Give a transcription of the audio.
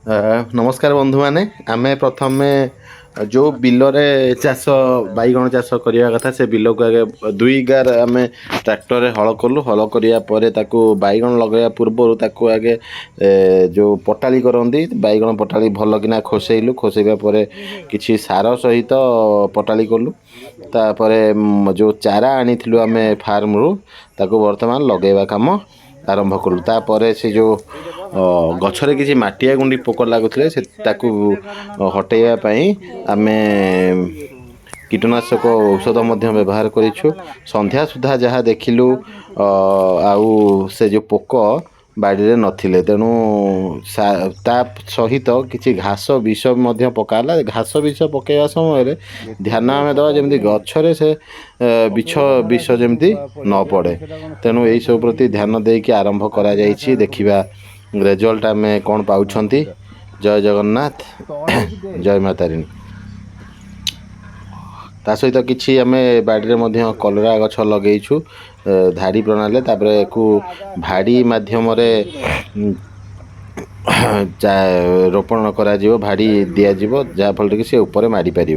नमस्कार बंधु मैंने आमे प्रथम जो बिलरे चाष बैगण चाष करने कथा से बिल को आगे दुई गार आम ट्रैक्टर हल कलु हल करापर बैगण लगे पूर्वर ताको आगे जो पटाली करती बैगण पटाली भल किना खोसैलु खोसैबा किसी सार सहित पटाली कलु तापर जो चारा आनी आम फार्म रु ताको वर्तमान लगेवा काम आरंभ कलु तापर से जो गछरे किसी माटिया गुंडी पोक लगुले से ताकू हटेवाई आम कीटनाशक औषध व्यवहार करूँ संध्या सुधा जहाँ देखिलु आउ से जो पोक बाड़ी नथिले तेणु ता सहित किसी घास विष पकाला घास विष पकड़ा समय ध्यान आम दवा जमी गच्छरे से विष जमी न पड़े तेणु यही सब प्रति ध्यान देकी आरंभ करा जाइछि देखिबा रिजल्ट आम कौन पाँच। जय जगन्नाथ जय माता तारिणी। ता सहित किसी आम बाड़ी में कलरा गछ लगेइछु धाड़ी प्रणाली तापर को भाड़ी माध्यम रोपण करा भाड़ी दिया जहाँफल कि सी ऊपर मारी पार।